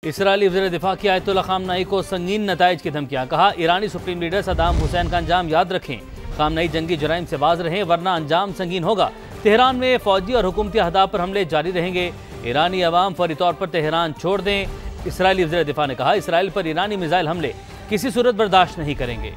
Israeli वज़ीर दिफा की आयतुल्लाह खामनई को संगीन नताइज की धमकियां। कहा, ईरानी सुप्रीम लीडर सद्दाम हुसैन का अंजाम याद रखें। खामनई जंगी जराइम से बाज रहें वरना अंजाम संगीन होगा। तेहरान में फौजी और हुकूमती अहदाफ पर हमले जारी रहेंगे। ईरानी अवाम फौरी तौर पर तेहरान छोड़ दें। इसराइली वज़ीर दिफा ने कहा, इसराइल पर ईरानी मिसाइल हमले किसी सूरत बर्दाश्त नहीं करेंगे।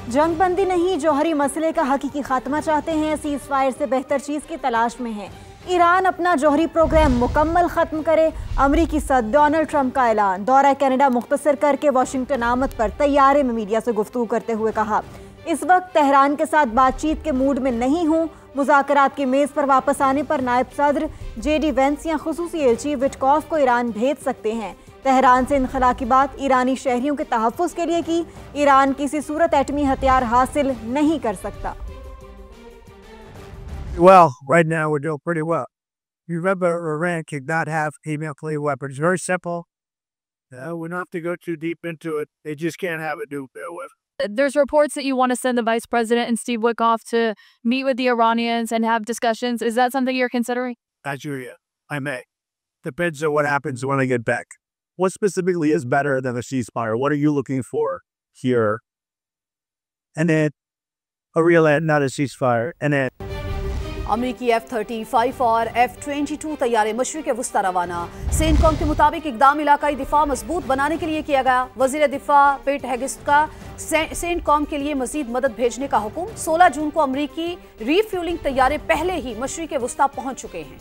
जंगबंदी नहीं, जौहरी मसले का हकीकी खात्मा चाहते हैं। सीज फायर से बेहतर चीज की तलाश में है। ईरान अपना जौहरी प्रोग्राम मुकम्मल खत्म करे। अमरीकी सदर डोनाल्ड ट्रंप का ऐलान। दौरा कनाडा मुख्तसर करके वाशिंगटन आमद पर तैयारे में मीडिया से गुफ्तगू करते हुए कहा, इस वक्त तेहरान के साथ बातचीत के मूड में नहीं हूँ। मुज़ाकरात की मेज़ पर वापस आने पर नायब सदर JD वेंस या खुसूसी एलची विटकॉफ को ईरान भेज सकते हैं। तेहरान से इनखला की बात ईरानी शहरियों के तहफ़्फ़ुज़ के लिए की। ईरान किसी सूरत एटमी हथियार हासिल नहीं कर सकता। Well, right now we're doing pretty well. You remember Iran could not have nuclear weapons. Very simple. We don't have to go too deep into it. They just can't have a nuclear weapon. There's reports that you want to send the Vice President and Steve Witkoff to meet with the Iranians and have discussions. Is that something you're considering? Nigeria, I may. Depends on what happens when I get back. What specifically is better than a ceasefire? What are you looking for here? And then a real end, not a ceasefire. And then अमरीकी F-35 और F-22 तैयारे मशरिक़ वुस्ता रवाना। CENTCOM के मुताबिक इक़दाम इलाकाई दिफा मजबूत बनाने के लिए किया गया। वज़ीर दिफा पेट हेगेस्ट का सेंटकॉम के लिए मजीद मदद भेजने का हुक्म। 16 जून को अमरीकी रीफ्यूलिंग तैयारे पहले ही मशरिक़ वुस्ता पहुंच चुके हैं।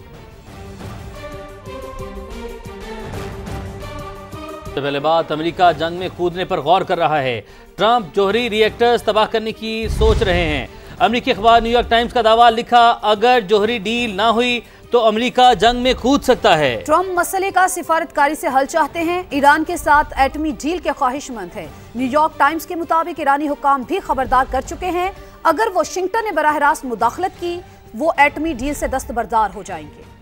पहले बात, अमेरिका जंग में कूदने पर गौर कर रहा है। ट्रंप जौहरी रिएक्टर्स तबाह करने की सोच रहे हैं। अमेरिकी अखबार न्यूयॉर्क टाइम्स का दावा लिखा, अगर जौहरी डील ना हुई तो अमेरिका जंग में कूद सकता है। ट्रंप मसले का सिफारतकारी से हल चाहते हैं। ईरान के साथ एटमी डील के ख्वाहिशमंद है। न्यूयॉर्क टाइम्स के मुताबिक ईरानी हुक्काम भी खबरदार कर चुके हैं, अगर वाशिंगटन ने बराह रास्त मुदाखलत की वो एटमी डील से दस्तबरदार हो जाएंगे।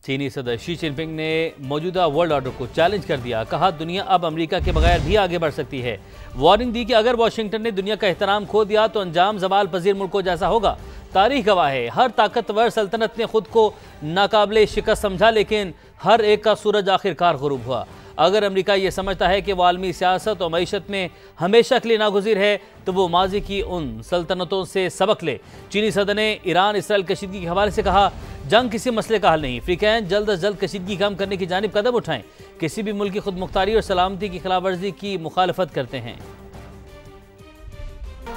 चीनी सदर शी जिनपिंग ने मौजूदा वर्ल्ड ऑर्डर को चैलेंज कर दिया। कहा, दुनिया अब अमेरिका के बगैर भी आगे बढ़ सकती है। वार्निंग दी कि अगर वाशिंगटन ने दुनिया का एहतराम खो दिया तो अंजाम ज़वाल पजीर मुल्कों जैसा होगा। तारीख गवाह है, हर ताकतवर सल्तनत ने खुद को नाकाबिले शिकस्त समझा, लेकिन हर एक का सूरज आखिरकार गुरूब हुआ। अगर अमेरिका ये समझता है कि वो आलमी सियासत और मईशत में हमेशा के लिए नागुज़ीर है तो वो माजी की उन सल्तनतों से सबक ले। चीनी सदर ने ईरान इसराइल कशीदगी के हवाले से कहा, जंग किसी मसले का हल नहीं। अफ्रीकैन जल्द अज जल्द कशीदगी कम करने की जानिब कदम उठाएं। किसी भी मुल्क की खुद मुख्तारी और सलामती की खिलाफ वर्जी की मुखालफत करते हैं।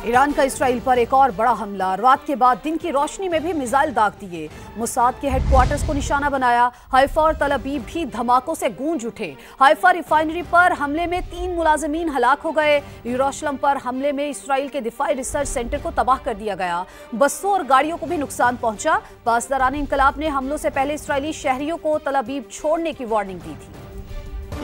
ईरान का इसराइल पर एक और बड़ा हमला। रात के बाद दिन की रोशनी में भी मिसाइल दाग दिए। मोसाद के हेडक्वार्टर्स को निशाना बनाया। हाइफा और तल अबीब भी धमाकों से गूंज उठे। हाइफा रिफाइनरी पर हमले में 3 मुलाजिमीन हलाक हो गए। यरूशलेम पर हमले में इसराइल के दिफाई रिसर्च सेंटर को तबाह कर दिया गया। बसों और गाड़ियों को भी नुकसान पहुंचा। पासदारान इनकलाब ने हमलों से पहले इसराइली शहरियों को तल अबीब छोड़ने की वार्निंग दी थी।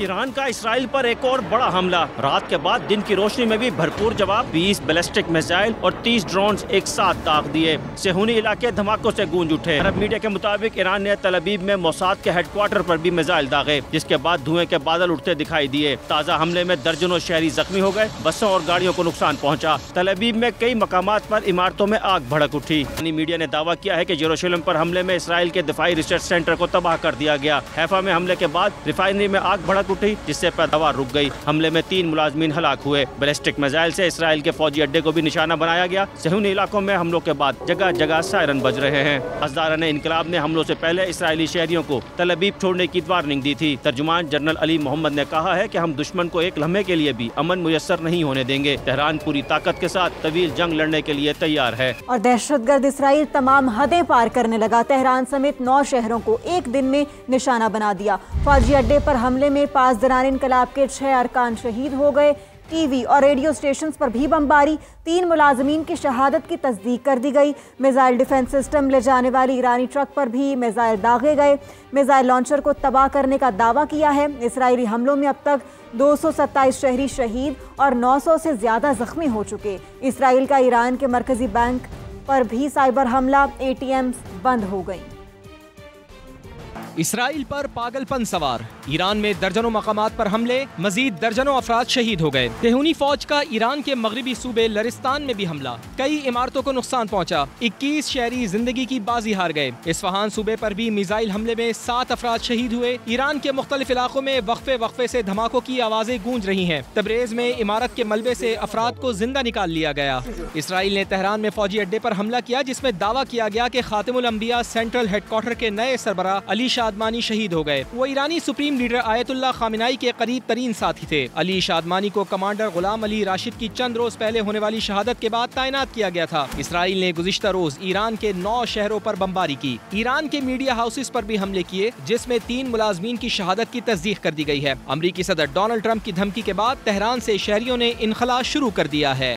ईरान का इसराइल पर एक और बड़ा हमला। रात के बाद दिन की रोशनी में भी भरपूर जवाब। 20 बैलिस्टिक मिसाइल और 30 ड्रोन्स एक साथ दाग दिए। सेहूनी इलाके धमाकों से गूंज उठे। अरब मीडिया के मुताबिक ईरान ने तल अबीब में मोसाद के हेडक्वार्टर पर भी मिसाइल दागे, जिसके बाद धुएं के बादल उठते दिखाई दिए। ताज़ा हमले में दर्जनों शहरी जख्मी हो गए। बसों और गाड़ियों को नुकसान पहुँचा। तल अबीब में कई मकामात पर इमारतों में आग भड़क उठी। मीडिया ने दावा किया है कि यरूशलेम पर हमले में इसराइल के दिफाई रिसर्च सेंटर को तबाह कर दिया गया। हैफा में हमले के बाद रिफाइनरी में आग भड़क उठी, जिससे पैदावार रुक गई। हमले में 3 मुलाजमीन हलाक हुए। बैलिस्टिक मिसाइल से इसराइल के फौजी अड्डे को भी निशाना बनाया गया। सेहूनी इलाकों में हमलों के बाद जगह जगह सायरन बज रहे हैं। हज़ारान इनकलाब ने हमलों से पहले इसराइली शहरियों को तल अबीब छोड़ने की वार्निंग दी थी। तर्जुमान जनरल अली मोहम्मद ने कहा है कि हम दुश्मन को एक लम्हे के लिए भी अमन मुयस्सर नहीं होने देंगे। तेहरान पूरी ताकत के साथ तवील जंग लड़ने के लिए तैयार है। और दहशतगर्द इसराइल तमाम हदें पार करने लगा। तेहरान समेत 9 शहरों को एक दिन में निशाना बना दिया। फौजी अड्डे पर हमले में पासदारान इनकलाब के 6 अरकान शहीद हो गए। टीवी और रेडियो स्टेशंस पर भी बमबारी। 3 मुलाजमीन की शहादत की तस्दीक कर दी गई। मिसाइल डिफेंस सिस्टम ले जाने वाली ईरानी ट्रक पर भी मिसाइल दागे गए। मिसाइल लॉन्चर को तबाह करने का दावा किया है। इसराइली हमलों में अब तक 227 शहरी शहीद और 900 से ज्यादा जख्मी हो चुके। इसराइल का ईरान के मरकजी बैंक पर भी साइबर हमला। ATMs बंद हो गई। इसराइल पर पागलपन सवार, ईरान में दर्जनों मकामात पर हमले, मजीद दर्जनों अफराद शहीद हो गए। सेहूनी फौज का ईरान के मगरबी सूबे लरिस्तान में भी हमला, कई इमारतों को नुकसान पहुंचा, 21 शहरी जिंदगी की बाजी हार गए। इस्फहान सूबे पर भी मिसाइल हमले में 7 अफराद शहीद हुए। ईरान के मुख्तलिफ इलाकों में वक्फे से धमाकों की आवाजें गूंज रही हैं। तबरेज में इमारत के मलबे से अफराद को जिंदा निकाल लिया गया। इसराइल ने तेहरान में फौजी अड्डे पर हमला किया, जिसमें दावा किया गया कि खातिमुल अंबिया सेंट्रल हेडक्वार्टर के नए सरबराह अली शादमानी शहीद हो गए। वो ईरानी सुप्रीम लीडर आयतुल्लाह खामिनाई के करीब तरीन साथी थे। अली शादमानी को कमांडर गुलाम अली राशिद की चंद रोज पहले होने वाली शहादत के बाद तैनात किया गया था। इसराइल ने गुज़िश्ता रोज ईरान के 9 शहरों पर बमबारी की। ईरान के मीडिया हाउसेस पर भी हमले किए, जिसमें 3 मुलाजमीन की शहादत की तस्दीक कर दी गई है। अमरीकी सदर डोनाल्ड ट्रंप की धमकी के बाद तेहरान से शहरियों ने इनखला शुरू कर दिया है।